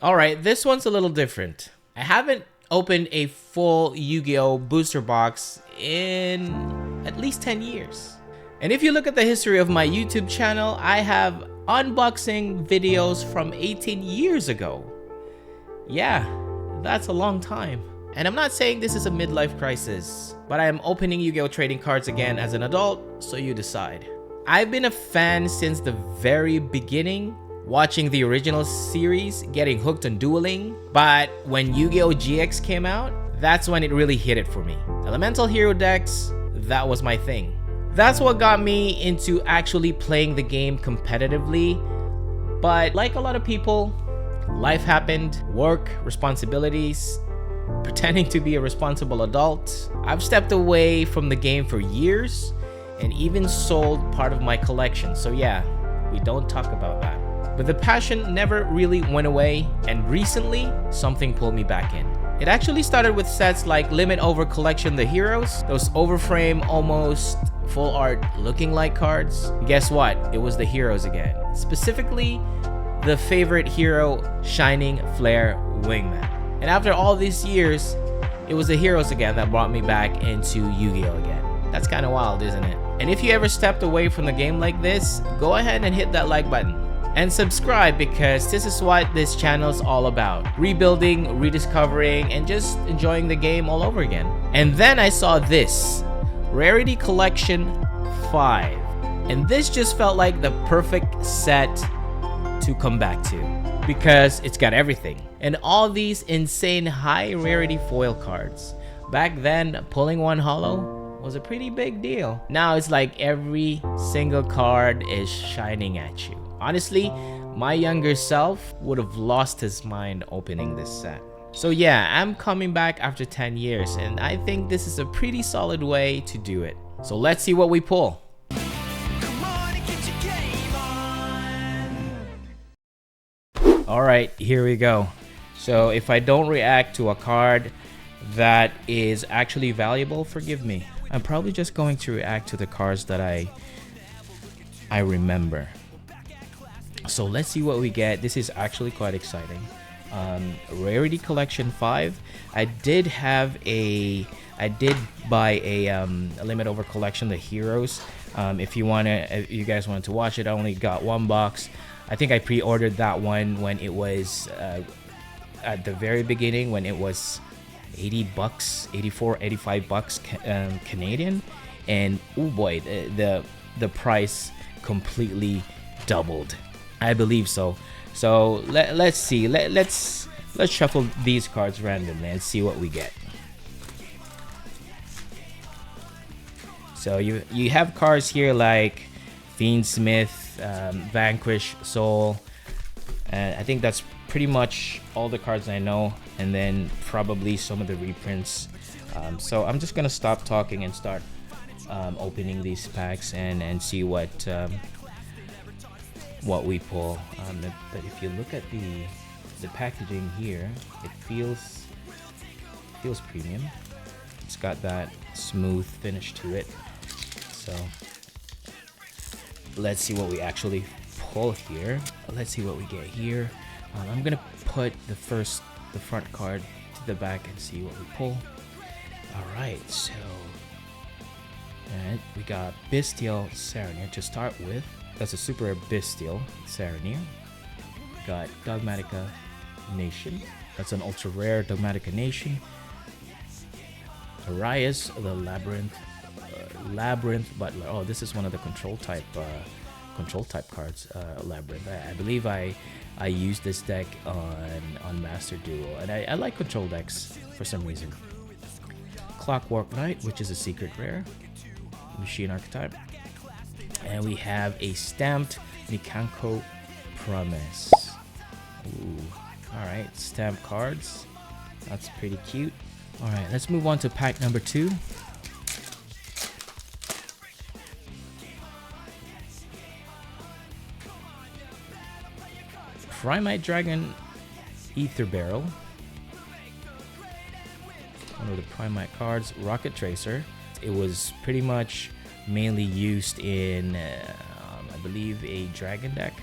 Alright, this one's a little different. I haven't opened a full Yu-Gi-Oh booster box in at least 10 years. And if you look at the history of my YouTube channel, I have unboxing videos from 18 years ago. Yeah, that's a long time. And I'm not saying this is a midlife crisis, but I am opening Yu-Gi-Oh trading cards again as an adult, so you decide. I've been a fan since the very beginning, watching the original series, getting hooked on dueling, but when Yu-Gi-Oh GX came out, that's when it really hit it for me. Elemental hero decks, that was my thing. That's what got me into actually playing the game competitively, but like a lot of people, life happened, work, responsibilities, pretending to be a responsible adult. I've stepped away from the game for years and even sold part of my collection, so yeah, we don't talk about that. But the passion never really went away, and recently, something pulled me back in. It actually started with sets like Limit Over Collection The Heroes, those overframe, almost full art looking like cards. Guess what? It was the Heroes again. Specifically, the favorite hero, Shining Flare Wingman. And after all these years, it was the Heroes again that brought me back into Yu-Gi-Oh again. That's kind of wild, isn't it? And if you ever stepped away from the game like this, go ahead and hit that like button. And subscribe, because this is what this channel is all about. Rebuilding, rediscovering, and just enjoying the game all over again. And then I saw this, Rarity Collection 5. And this just felt like the perfect set to come back to, because it's got everything. And all these insane high rarity foil cards. Back then, pulling one holo was a pretty big deal. Now it's like every single card is shining at you. Honestly, my younger self would have lost his mind opening this set. So yeah, I'm coming back after 10 years, and I think this is a pretty solid way to do it. So let's see what we pull. Alright, here we go. So if I don't react to a card that is actually valuable, forgive me. I'm probably just going to react to the cards that I remember. So let's see what we get. This is actually quite exciting. Rarity Collection 5. I did buy a Limit Over Collection, The Heroes. If you guys wanted to watch it, I only got one box. I think I pre-ordered that one when it was at the very beginning, when it was 80 bucks, 84, 85 bucks Canadian, and oh boy, the price completely doubled. I believe so. So let's see. Let's shuffle these cards randomly and see what we get. So you have cards here like Fiendsmith, Vanquish, Soul, and I think that's pretty much all the cards I know, and then probably some of the reprints. So I'm just gonna stop talking and start opening these packs and see what we pull. But if you look at the packaging here, it feels premium. It's got that smooth finish to it. So let's see what we actually pull here. Let's see what we get here. I'm gonna put the front card to the back and see what we pull. Alright, so and we got Bestial Serenir to start with. That's a super Bestial Serenir. Got Dogmatica Nation. That's an ultra rare Dogmatica Nation. Arias, the Labyrinth Butler. Oh, this is one of the control type cards. Labyrinth. I believe I used this deck on Master Duel, and I like control decks for some reason. Clockwork Knight, which is a secret rare machine archetype. And we have a stamped Nikanko Promise. Ooh. Alright, stamped cards. That's pretty cute. Alright, let's move on to pack number 2. Primite Dragon Ether Barrel. One of the Primite cards. Rocket Tracer. It was pretty much mainly used in, I believe, a dragon deck.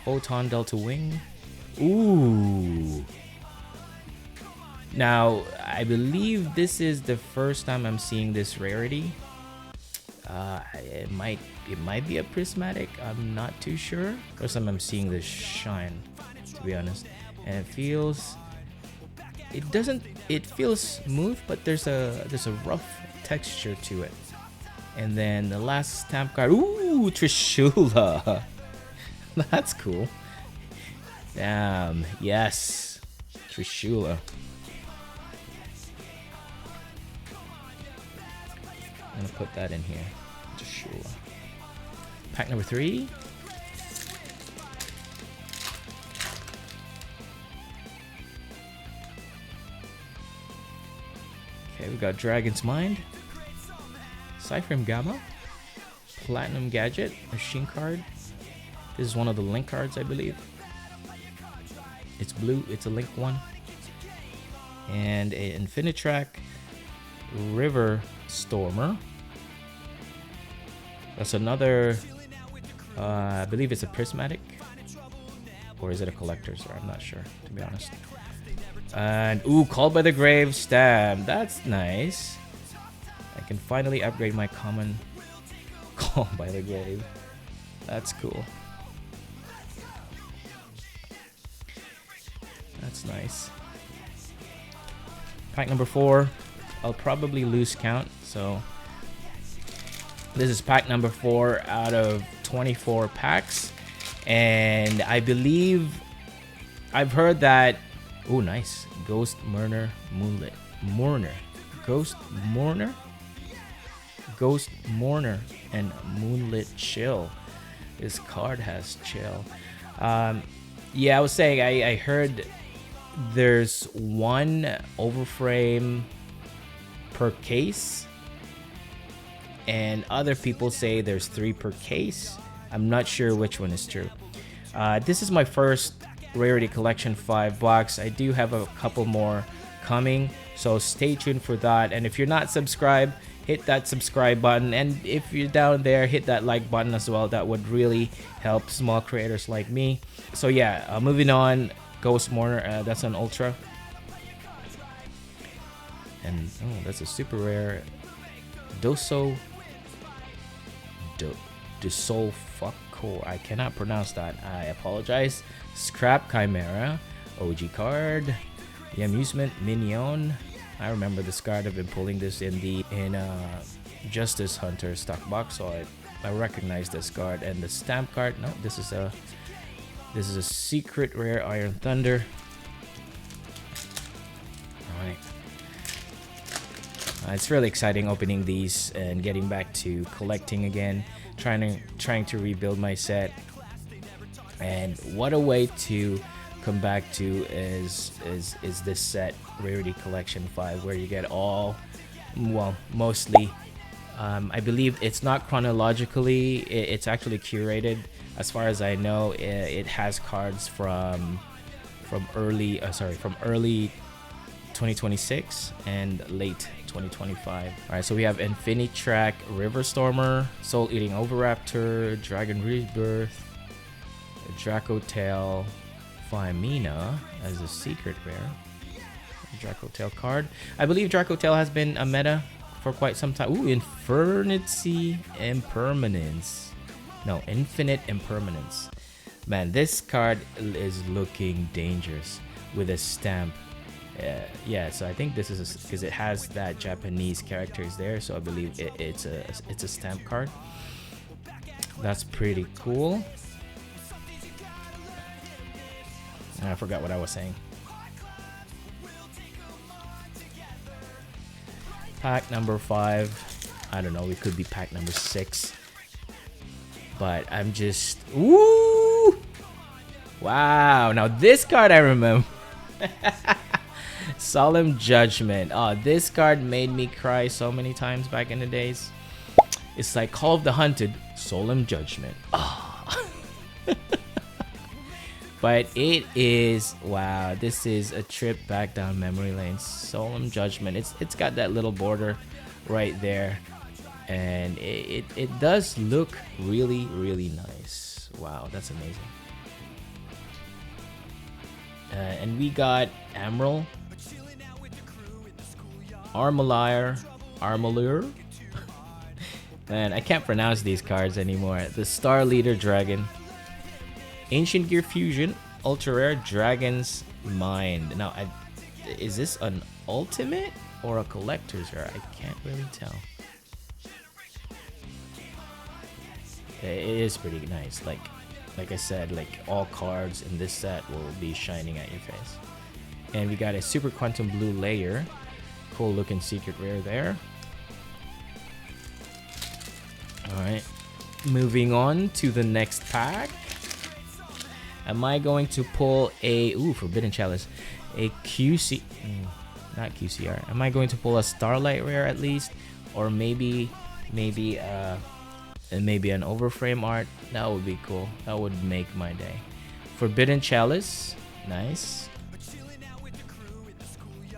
Photon Delta Wing. Ooh. Now, I believe this is the first time I'm seeing this rarity. It might be a prismatic. I'm not too sure. First time I'm seeing this shine, to be honest. And it feels smooth, but there's a rough texture to it. And then the last stamp card, ooh, Trishula. That's cool. Damn, yes, Trishula. I'm gonna put that in here. Trishula. Pack number 3. Okay, we got Dragon's Mind, Cypherm Gamma, Platinum Gadget, Machine Card. This is one of the Link cards, I believe. It's blue, it's a Link one. And a Infinitrack River Stormer. That's another, I believe it's a prismatic. Or is it a collector's? I'm not sure, to be honest. And ooh, Called by the Grave stamp. That's nice. I can finally upgrade my common Called by the Grave. That's cool. That's nice. Pack number 4. I'll probably lose count, so this is pack number 4 out of 24 packs. And I believe I've heard that, oh nice, Ghost Mourner Moonlit Ghost Mourner and Moonlit Chill. This card has chill. Yeah, I was saying I heard there's one overframe per case, and other people say there's 3 per case. I'm not sure which one is true. This is my first Rarity Collection 5 box. I do have a couple more coming, so stay tuned for that. And if you're not subscribed, hit that subscribe button, and if you're down there, hit that like button as well. That would really help small creators like me. So yeah, moving on. Ghost Mourner, that's an ultra, and oh, that's a super rare Doso Fucko. I cannot pronounce that, I apologize. Scrap Chimera, OG card. The Amusement Minion. I remember this card. I've been pulling this in Justice Hunter stock box, so I recognize this card. And the stamp card, no, this is a secret rare Iron Thunder. Alright. It's really exciting opening these and getting back to collecting again, trying to rebuild my set. And what a way to come back to is this set, Rarity Collection 5, where you get all, well, mostly, I believe it's not chronologically, it's actually curated. As far as I know, it has cards from early 2026 and late 2025. All right, so we have Infinitrack River Stormer, Soul Eating Overraptor, Dragon Rebirth, Draco Tail, Phimina as a secret rare. Draco Tail card. I believe Draco Tail has been a meta for quite some time. Ooh, Infinite Impermanence. Man, this card is looking dangerous with a stamp. Yeah, so I think this is because it has that Japanese characters there, so I believe it's a stamp card. That's pretty cool. I forgot what I was saying. Pack number 5. I don't know, it could be pack number 6. But I'm just, ooh, wow. Now this card I remember. Solemn Judgment. Oh, this card made me cry so many times back in the days. It's like Call of the Hunted, Solemn Judgment. Oh. But it is, wow, this is a trip back down memory lane. Solemn Judgment. It's got that little border right there. And it does look really, really nice. Wow, that's amazing. And we got Emerald, Armalier. Man, I can't pronounce these cards anymore. The Star Leader Dragon, Ancient Gear Fusion, Ultra Rare Dragon's Mind. Now, is this an ultimate or a collector's rare? I can't really tell. It is pretty nice. Like I said, like all cards in this set will be shining at your face. And we got a Super Quantum Blue Layer. Cool looking secret rare there. Alright, moving on to the next pack. Am I going to pull a Forbidden Chalice, a not QCR. Am I going to pull a Starlight rare at least, or maybe an overframe art? That would be cool. That would make my day. Forbidden Chalice, nice.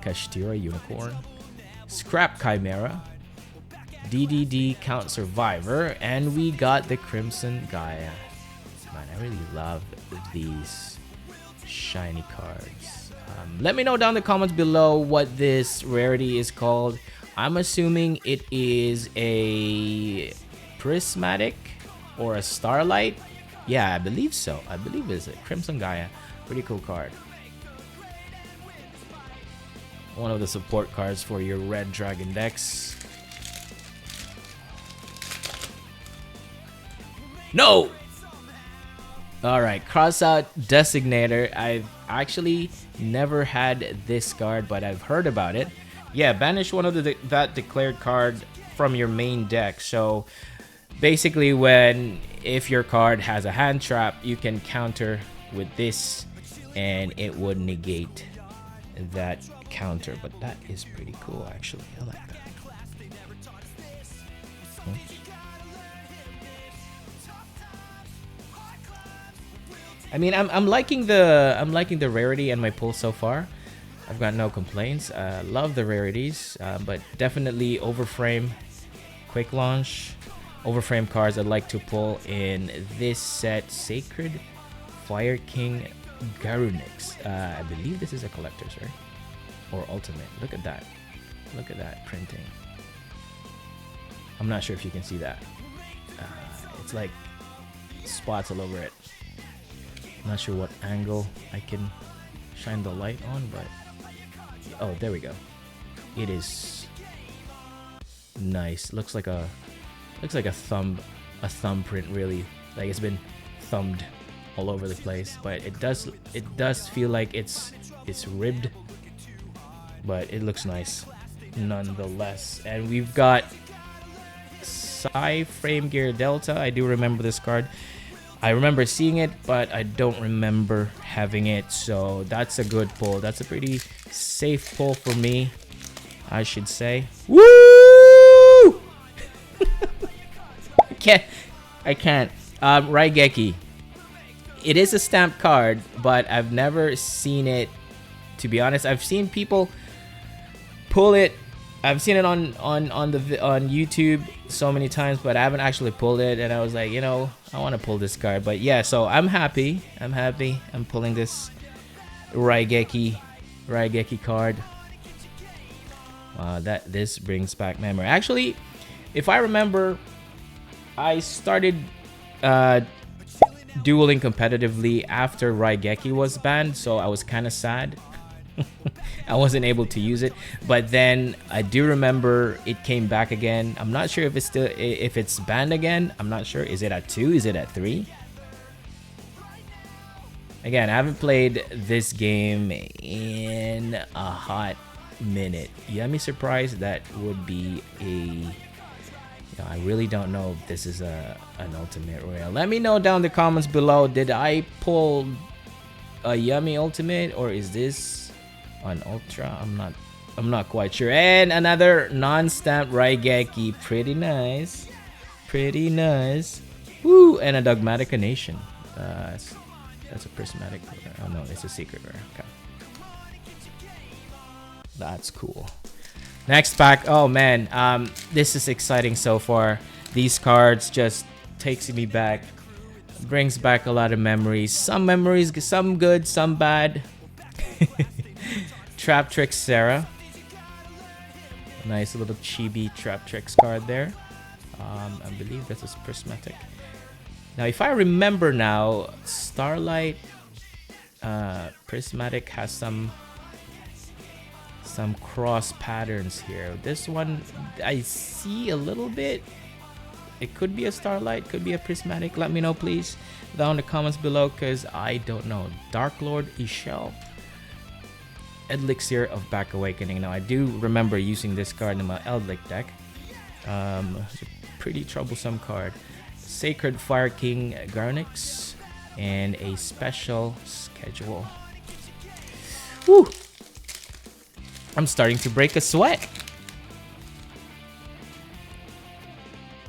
Kashtira Unicorn, Scrap Chimera, DDD Count Survivor, and we got the Crimson Gaia. Man, I really love these shiny cards. Let me know down in the comments below what this rarity is called. I'm assuming it is a prismatic or a starlight. Yeah, I believe so. I believe it's a Crimson Gaia. Pretty cool card. One of the support cards for your red dragon decks. No! Alright, Crossout Designator. I've actually never had this card, but I've heard about it. Yeah, banish one of that declared card from your main deck. So basically, if your card has a hand trap, you can counter with this and it would negate that counter. But that is pretty cool, actually. I like that. I mean, I'm liking the rarity and my pull so far. I've got no complaints. Love the rarities, but definitely overframe, quick launch, overframe cards I'd like to pull in this set. Sacred Fire King Garunix. I believe this is a collector's, right? Or ultimate. Look at that. Look at that printing. I'm not sure if you can see that. It's like spots all over it. I'm not sure what angle I can shine the light on, but oh, there we go. It is nice. Looks like a thumbprint, really. Like it's been thumbed all over the place, but it does feel like it's ribbed, but it looks nice nonetheless. And we've got Frame Gear Delta. I do remember this card. I remember seeing it, but I don't remember having it, so that's a good pull. That's a pretty safe pull for me, I should say. Woo! I can't. Raigeki. It is a stamped card, but I've never seen it. To be honest, I've seen people pull it. I've seen it on YouTube so many times, but I haven't actually pulled it. And I was like, you know, I want to pull this card. But yeah, so I'm happy. I'm pulling this Raigeki card. Wow, this brings back memory. Actually, if I remember, I started dueling competitively after Raigeki was banned, so I was kind of sad. I wasn't able to use it, but then I do remember it came back again. I'm not sure if it's banned again. I'm not sure. Is it at 2? Is it at 3? Again, I haven't played this game in a hot minute. Yummy surprise. That would be I really don't know if this is an ultimate rare. Let me know down in the comments below. Did I pull a Yummy ultimate, or is this on ultra? I'm not quite sure. And another non-stamped Raigeki. Pretty nice. Woo! And a Dogmatica Nation. That's a prismatic rare. Oh no, it's a secret rare. Okay, that's cool. Next pack. Oh man, this is exciting so far. These cards just takes me back, brings back a lot of memories. Some good, some bad. Trap Trick Sarah. Nice little chibi Trap Tricks card there. I believe this is prismatic. Now, if I remember now, Starlight prismatic has some cross patterns here. This one I see a little bit. It could be a Starlight, could be a prismatic. Let me know please down in the comments below, because I don't know. Dark Lord Ishel. Elixir of Back Awakening. Now I do remember using this card in my Eldlik deck. It's a pretty troublesome card. Sacred Fire King Garnix and a special schedule. Woo! I'm starting to break a sweat.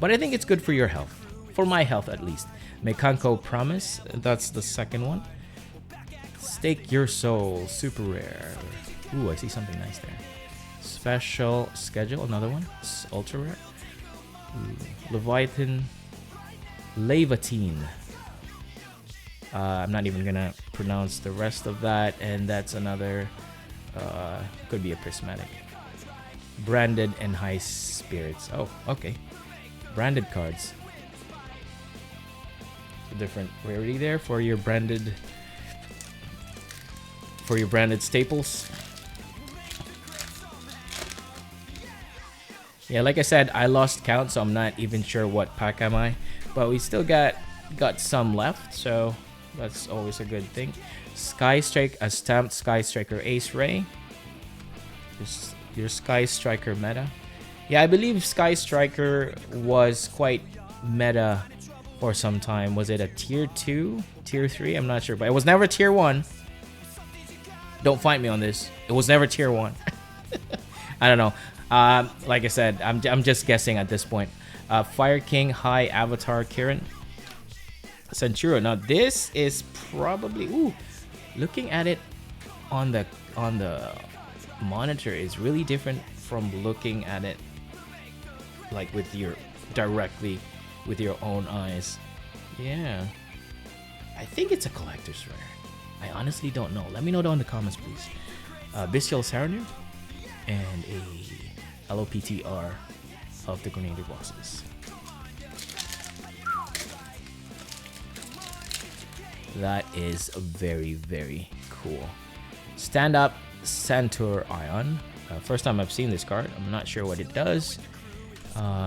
But I think it's good for your health. For my health at least. Mekanko Promise, that's the second one. Stake Your Soul, super rare. Ooh, I see something nice there. Special Schedule, another one. It's ultra rare. Ooh, Leviathan Levatine. I'm not even gonna pronounce the rest of that, and that's another could be a prismatic. Branded and High Spirits. Oh, okay. Branded cards. A different rarity there for your branded staples. Yeah, like I said, I lost count, so I'm not even sure what pack am I, but we still got some left, so that's always a good thing. Sky Strike, a stamped Sky Striker Ace Ray. Just your Sky Striker meta. Yeah, I believe Sky Striker was quite meta for some time. Was it a tier 2, tier 3? I'm not sure, but it was never tier 1. Don't fight me on this. It was never tier 1. I don't know. Like I said, I'm just guessing at this point. Fire King High Avatar Kirin. Centuro. Now this is probably, ooh, looking at it on the monitor is really different from looking at it like with your directly with your own eyes. Yeah, I think it's a collector's rare. I honestly don't know. Let me know down in the comments please. Bestial Serenade and a LOPTR of the Grenadier boxes. That is very, very cool. Stand Up Centaur Ion. First time I've seen this card. I'm not sure what it does.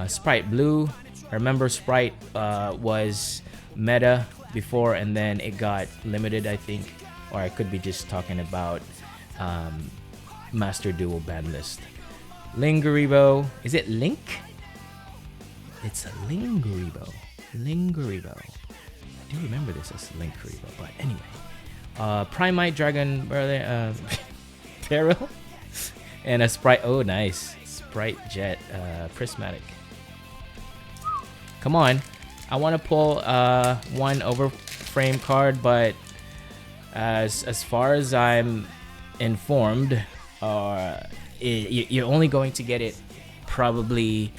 Spright Blue. I remember Spright was meta before, and then it got limited, I think. Or I could be just talking about Master Duel ban list. Lingeribo. Is it Link? It's a Lingeribo. Lingeribo. I do remember this as Lingeribo, but anyway. Primite Dragon Peril. And a Spright. Oh, nice. Spright Jet Prismatic. Come on. I want to pull one overframe card, but as far as I'm informed, you're only going to get it probably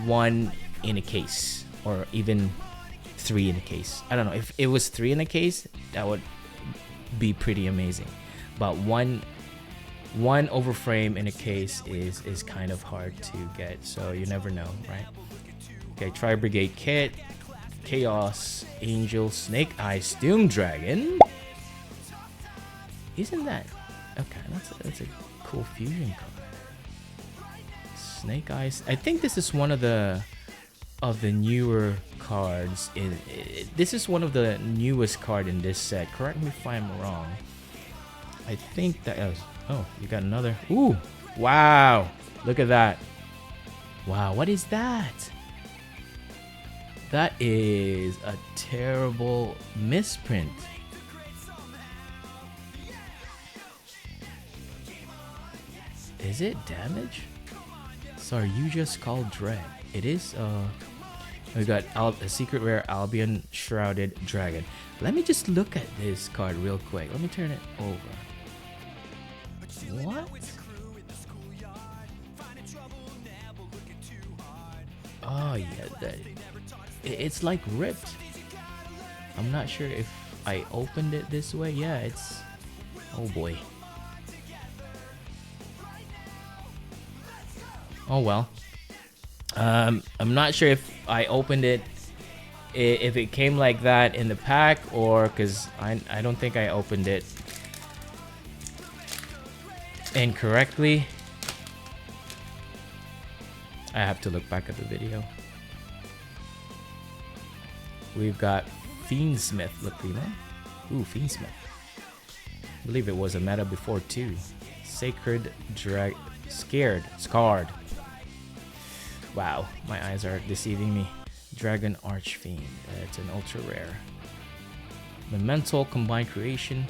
1 in a case, or even 3 in a case. I don't know. If it was 3 in a case, that would be pretty amazing. But one overframe in a case is kind of hard to get, so you never know, right? Okay, Tri Brigade Kit, Chaos Angel, Snake Eyes Doom Dragon. Isn't that okay? That's a cool fusion card. Snake Eyes. I think this is one of the newer cards. This is one of the newest card in this set. Correct me if I'm wrong. I think that was. Oh, you got another. Ooh, wow! Look at that. Wow, what is that? That is a terrible misprint. Is it damage? Sorry, you just called Dread. It is. We got a secret rare Albion Shrouded Dragon. Let me just look at this card real quick. Let me turn it over. What? Oh yeah, it's like ripped. I'm not sure if I opened it this way. Yeah, Oh boy. Oh well. I'm not sure if I opened it, if it came like that in the pack, or because I don't think I opened it incorrectly. I have to look back at the video. We've got Fiendsmith Lacrima. Ooh, Fiendsmith. I believe it was a meta before too. Sacred Scarred. Wow, my eyes are deceiving me. Dragon Archfiend. It's an ultra rare. Memento Combined Creation.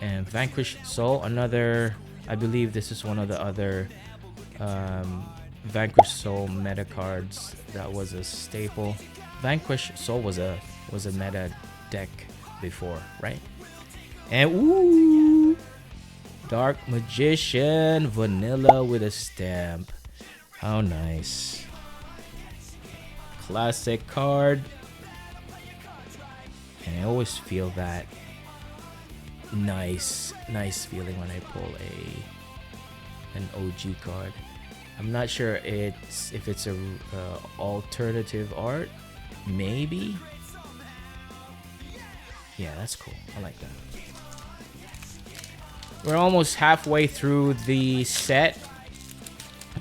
And Vanquished Soul. Another, I believe this is one of the other Vanquished Soul meta cards that was a staple. Vanquished Soul was a meta deck before, right? And ooh, Dark Magician Vanilla with a stamp. How nice. Classic card. And I always feel that nice feeling when I pull an OG card. I'm not sure if it's a alternative art. Maybe. Yeah, that's cool. I like that. We're almost halfway through the set,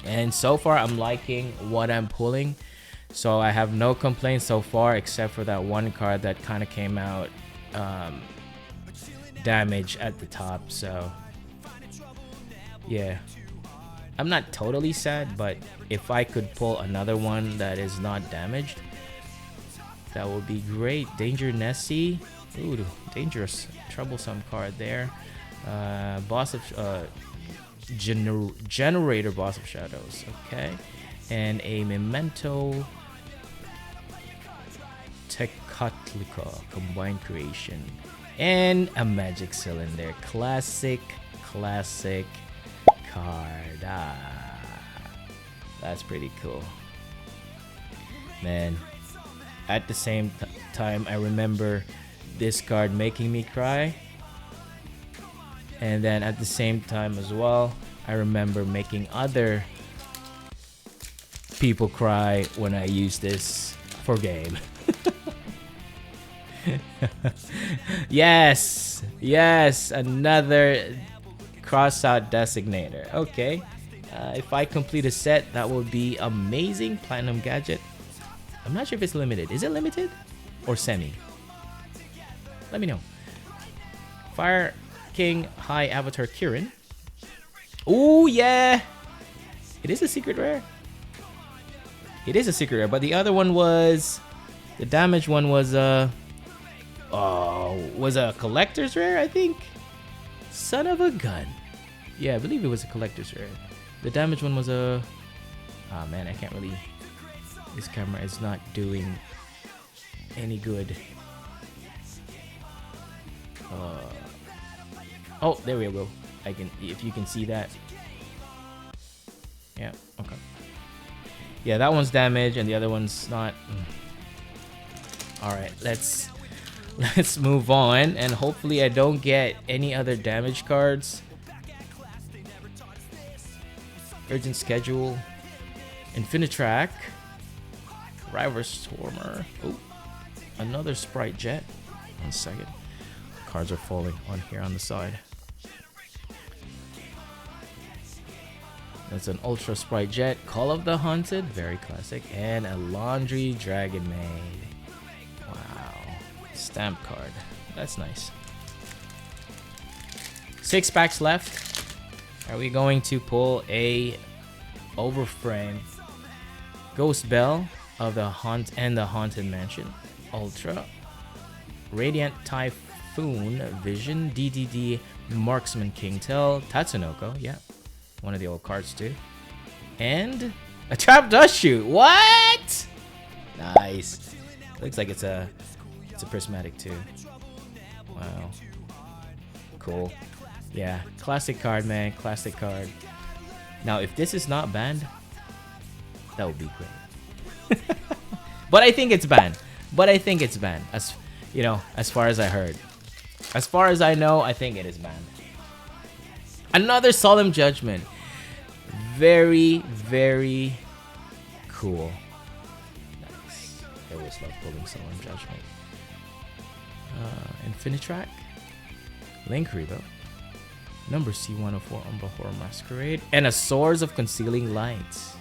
and so far I'm liking what I'm pulling, so I have no complaints so far, except for that one card that kind of came out damage at the top. So yeah, I'm not totally sad, but if I could pull another one that is not damaged, that would be great. Danger Nessie. Ooh, dangerous, troublesome card there. Boss of Generator, Boss of Shadows. Okay, and a Memento Tecatlica Combined Creation, and a Magic Cylinder. Classic card. That's pretty cool, man. At the same time, I remember this card making me cry, and then at the same time as well, I remember making other people cry when I use this for game. yes, another cross-out designator. Okay, if I complete a set, that would be amazing. Platinum Gadget. I'm not sure if it's limited. Is it limited or semi? Let me know. Fire King High Avatar Kirin. Oh yeah, it is a secret rare. It is a secret rare, but the other one was, the damage one was a collector's rare, I think. Son of a gun. Yeah, I believe it was a collector's rare. The damage one was a, oh man, I can't really, this camera is not doing any good. Oh, there we go. I can, if you can see that. Yeah, okay. Yeah, that one's damaged and the other one's not. All right, let's move on, and hopefully I don't get any other damage cards. Urgent Schedule, Infinitrack, River Stormer. Oh, another Spright Jet. 1 second. Cards are falling on here on the side. That's an Ultra Spright Jet, Call of the Haunted, very classic, and a Laundry Dragon Maid. Wow, stamp card. That's nice. 6 packs left. Are we going to pull a Overframe Ghost Bell of the Haunted Mansion, Ultra, Radiant Typhoon Vision, DDD Marksman Kingtail, Tatsunoko, yeah, one of the old cards too, and a Trap Dust Shoot. What? Nice. Looks like it's a prismatic too. Wow. Cool. Yeah, classic card, man. Classic card. Now, if this is not banned, that would be great. But I think it's banned. As you know, as far as I heard. As far as I know, I think it is banned. Another Solemn Judgment. Very, very cool. Nice. I always love pulling Solemn Judgment. Infinitrack. Link Revo. Number C104 Umbra Horror Masquerade. And a Swords of Concealing Lights.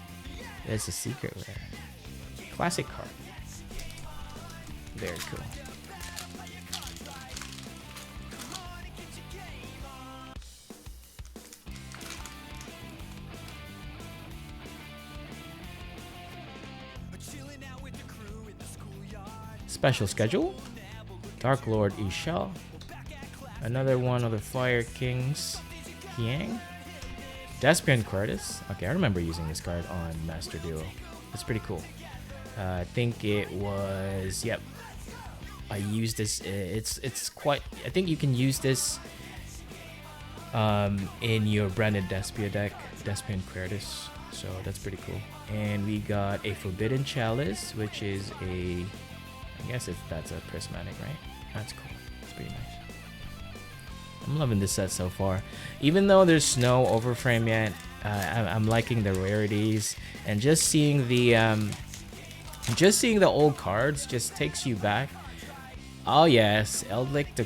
That's a secret rare. Classic card. Very cool. Special schedule. Dark Lord Isha. Another one of the Fire Kings. Yang. Despian Curtis. Okay, I remember using this card on Master Duo. It's pretty cool. I think it was, yep. I used this. It's quite. I think you can use this in your branded Despia deck, Despian Curtis. So that's pretty cool. And we got a Forbidden Chalice, which is a, I guess that's a prismatic, right? That's cool. It's pretty nice. I'm loving this set so far. Even though there's no overframe yet, I'm liking the rarities, and just seeing the old cards just takes you back. Oh yes, Eldlik the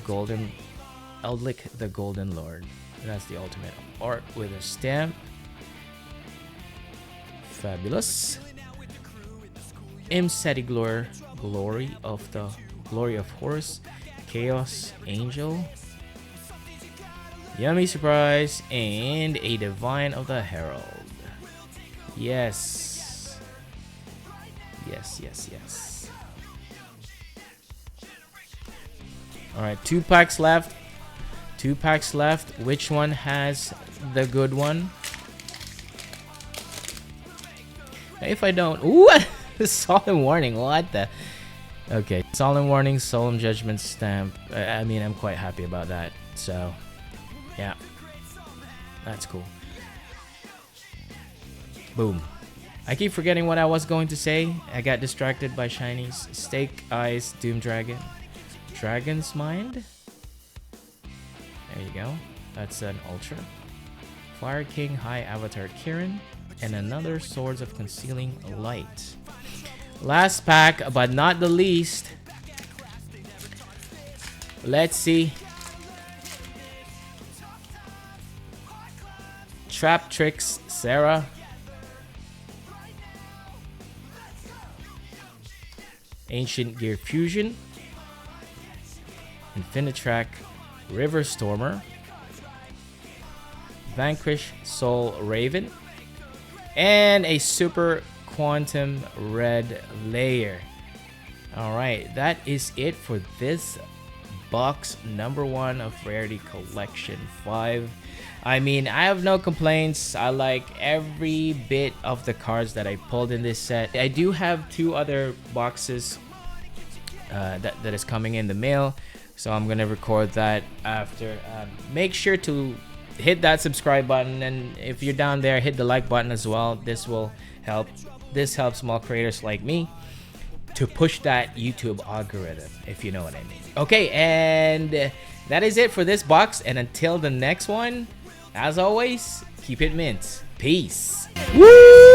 Golden Lord. That's the ultimate art with a stamp. Fabulous. Imseti Glory of Horus, Chaos Angel, Yummy Surprise, and a Divine of the Herald. Yes. Yes. Alright, 2 packs left. 2 packs left. Which one has the good one? If I don't... Ooh! Solemn Warning. What the... Okay. Solemn Warning, Solemn Judgment stamp. I mean, I'm quite happy about that. So, yeah. That's cool. Boom. I keep forgetting what I was going to say. I got distracted by shinies. Stake Eyes Doom Dragon. Dragon's Mind. There you go. That's an Ultra. Fire King High Avatar Kirin. And another Swords of Concealing Light. Last pack, but not the least. Let's see. Trap Tricks Sarah. Ancient Gear Fusion. Infinitrack River Stormer. Vanquish Soul Raven. And a Super Quantum Red Layer. Alright, that is it for this box number 1 of Rarity Collection 5. I mean, I have no complaints. I like every bit of the cards that I pulled in this set. I do have 2 other boxes that is coming in the mail, so I'm gonna record that after. Make sure to hit that subscribe button, and if you're down there, hit the like button as well. This will help. This helps small creators like me to push that YouTube algorithm, if you know what I mean. Okay, and that is it for this box, and until the next one, as always, keep it mint. Peace. Woo!